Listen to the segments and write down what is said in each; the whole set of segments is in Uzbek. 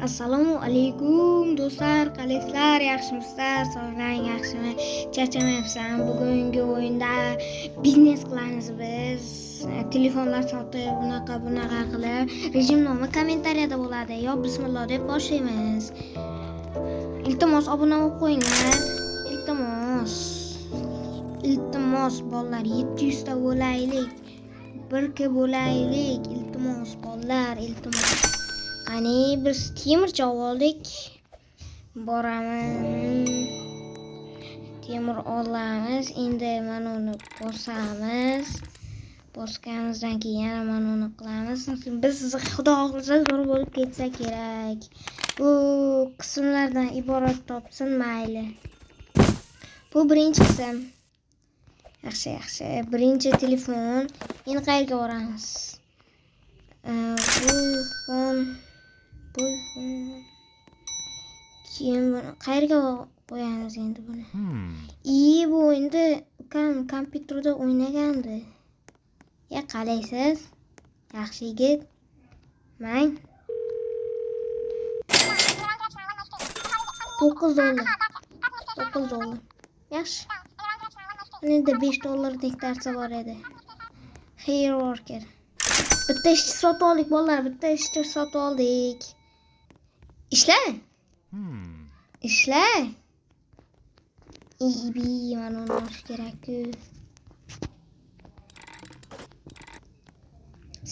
Assalomu alaykum do'stlar, qalaysizlar? Yaxshimisizlar? Sog'lig'ing yaxshimi? Charchamayapsan? Bugungi o'yinda biznes qilamiz biz. Telefonlar sotib, bunaqa qilib, rejim nomi kommentariyada bo'ladi. Yo bismillah deb boshlaymiz. Iltimos obuna bo'lib qo'yinglar. Iltimos bolalar 700 ta bo'laylik. Birga bo'laylik. Iltimos bolalar, iltimos. Qani biz temirchi oldik. Boramiz. Temir olamiz. Endi mana uni bosamiz. Bosganimizdan keyin yana mana uni qilamiz. Biz xudo xohlasa zo'r bo'lib ketsa kerak. Bu qismlardan iborat topsin mayli. Bu birinchi qism. Yaxshi. Birinchi telefon. Endi qayerga boramiz? Bu fon. Keyin buni qayerga qo'yamiz endi buni? Bu endi kompyuterda o'ynagandi. Ya qalaysiz? Yaxshi yigit. Mang. $9. Yaxshi. Endi $5 nektarcha bor edi. Hair worker. Bitta ishchi sotib oldik bolalar, bitta ishchi sotib oldik. Ishla. Mana uni olish kerak-ku.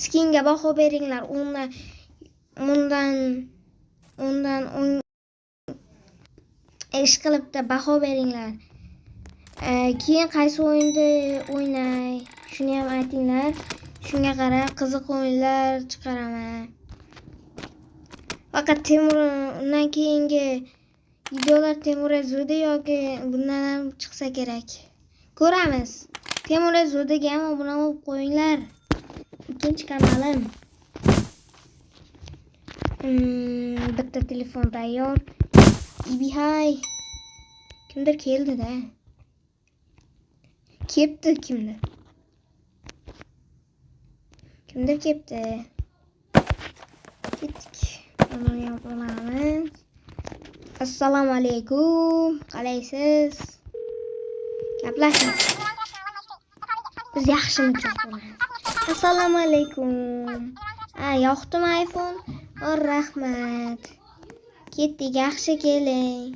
Skinga baho beringlar. Undan ish qilibda baho beringlar. Keyin qaysi o'yinda o'ynay? Shuni ham aytinglar. Shunga qarab qiziq o'yinlar chiqaraman. Faqat Temurdan keyingi videolar Temur Zudi yoki bundan ham chiqsa kerak. Ko'ramiz. Temur Zudiga ham obuna bo'lib qo'yinglar. Ikkinchi kanalim. Bitta telefon tayyor. Hay. Kimdir keldi-da. Kimdir kepti. Ketdik. Buni yapamiz. Assalomu alaykum. Qalaysiz? Gaplashing. Biz yaxshimiz bo'lamiz. Assalomu alaykum. Yoqdimi iPhone? Rahmat. Ketdik, yaxshi keling.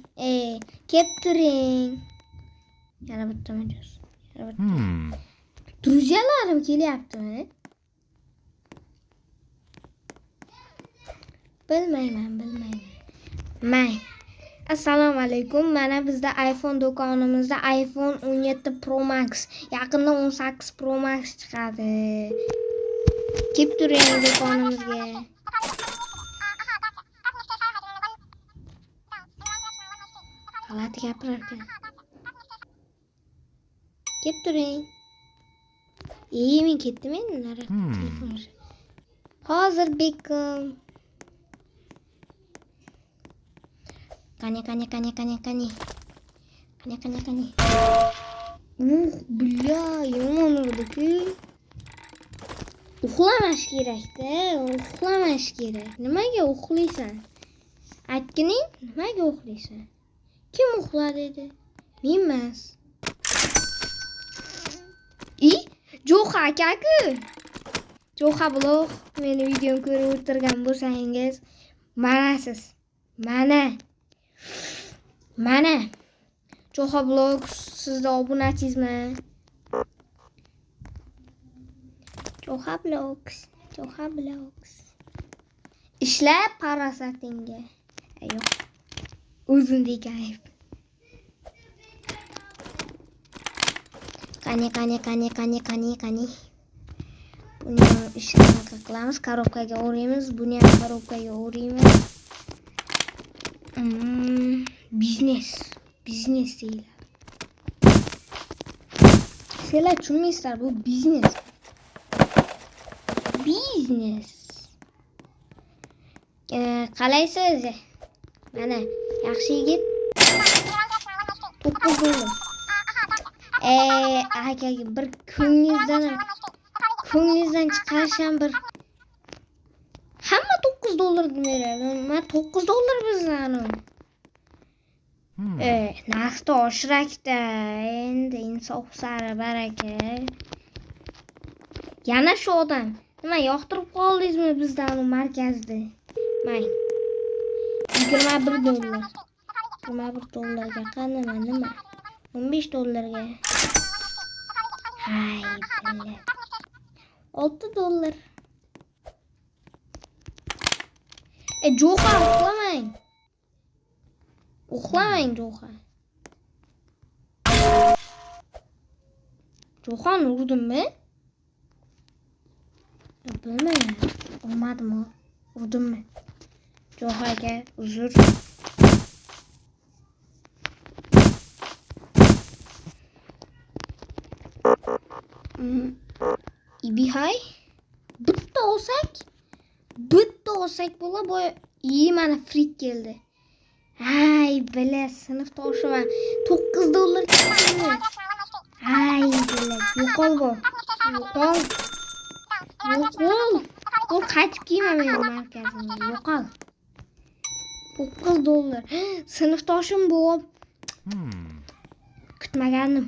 Kep turing. Yana bitta mijoz. Druziyalarim kelyaptimi? Bilmayman. Assalomu alaykum. Mana bizda iPhone do'konimizda iPhone 17 Pro Max, yaqinda 18 Pro Max chiqadi. Kelib turing do'konimizga. G'alati gapirarkan. Kelib turing. Men ketdim endi nari telefon. Hozir bekum. Qani. Billa, yomon urdi-ku. Uxlamash kerak-da, Nimaga uxlaysan? Aytgining, nimaga uxlaysan? Kim uxladi dedi? Men emas. Jo'xa aka-ku. Jo'xa blog, meni videomni ko'rib o'tirgan bo'lsangiz, manasiz. Mana. Jo'xa blog, sizda obunachizmi? Jo'xa blogs. Ishla parasatingga. Yo'q. O'zimdek ayb. Qani. Buni ishni qilamiz, korobkaga o'raymiz, buni ham korobkaga o'raymiz. Biznes deyiladi. Sizlar tushunmaysizlar, bu biznes. Qalaysiz? Mana, yaxshi yigit. $9. Aka, bir ko'nglingizdan chiqarisham bir hamma $9 beradi. Mana 9 dollar bizdan. Narxni oshirakda. Endi insof sari baraka. Yana shu odam. Nima yoqtirib qoldingizmi bizdan markazda? May. 21 dollar. 21 dollarga qanday nima? 15 dollarga. Hay, billah. 6 dollar. Jo'xa uxlamang. Uxlamang Jo'xa. Jo'xani urdimmi? Bilmayman. Urmadimmi? Urdimmi? Jo'xaga uzr. İbihay. Bitta olsak bo'la boy. Mana frik keldi. Hay, bile sinfdoshim 9 dollar ketdimi? Hay, bile yo'qol bu. Yo'qol. Bu qaytib kelmayman markazimga. Yo'qol. 9 dollar. Sinfdoshim bo'lib kutmaganim.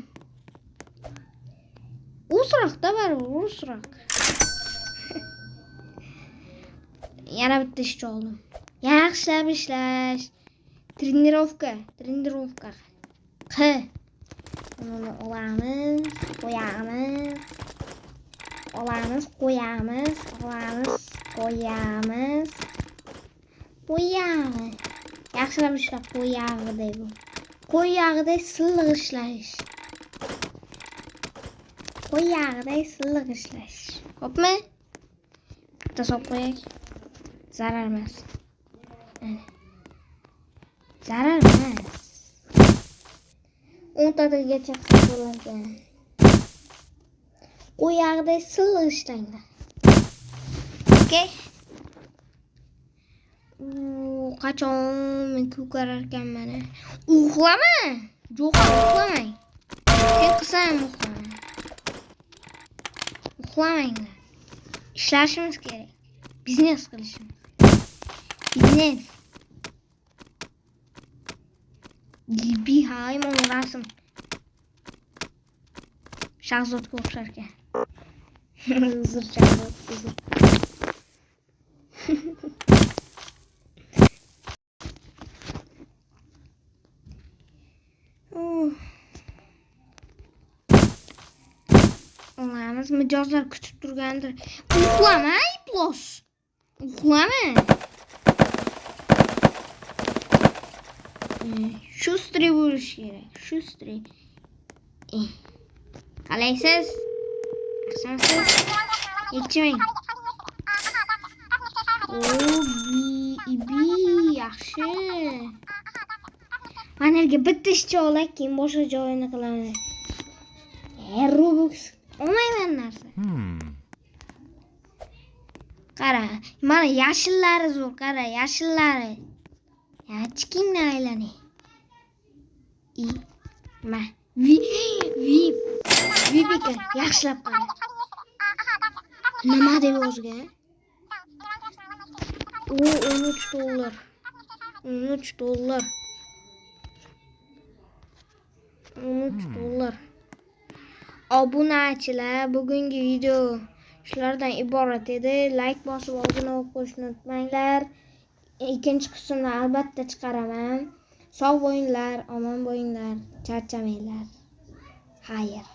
Usroqda baribir, usroq. Yana bitta ish oldim. Yaxshilab ishlash. Trenirovka. Uni olamiz, qo'yamiz. Yaxshilab ishlab qo'yag'iday bu. Qo'yag'iday silliq ishlash. Xo'pmi? Bitta solib qo'yaylik. Zarar emas. Zarar emas. 10 tagacha qo'yilgan. Qo'yag'iday silliq ishlanglar. Okay? Qachon men ko'karar ekanman. Uxlama. Jo'xa uxlamang. Sen qilsam uxlama. Uxlamanglar. Ishlashimiz kerak. Biznes qilishimiz. Biznes. İbihay rasm. Shahzodga o'xshar ekan. Uzr shahzod. Olamiz mijozlar kutib turgandir. Uxlama, Iplos. Uxlama. Shustri bo'lish kerak. Shustri. Qalaysiz? Yaxshimisiz? Yechmang. Ibi yaxshi. Mana yerga bitta ishchi olak, keyin boshqa joyini qilaman. Robux olmayman narsa. Qara, mana yashillari zo'r, qara, yashillari. Chiqinglar aylanay. Vibika yaxshilab qara. Nima deb yozgan? 13 dollar. 13 dollar. 13 dollar. Obunachilar, bugungi video shulardan iborat edi. Like bosib obuna bo'lib qo'yishni unutmanglar. Ikkinchi qismni albatta chiqaraman. Sog' bo'linglar, omon bo'linglar, charchamanglar. Xayr.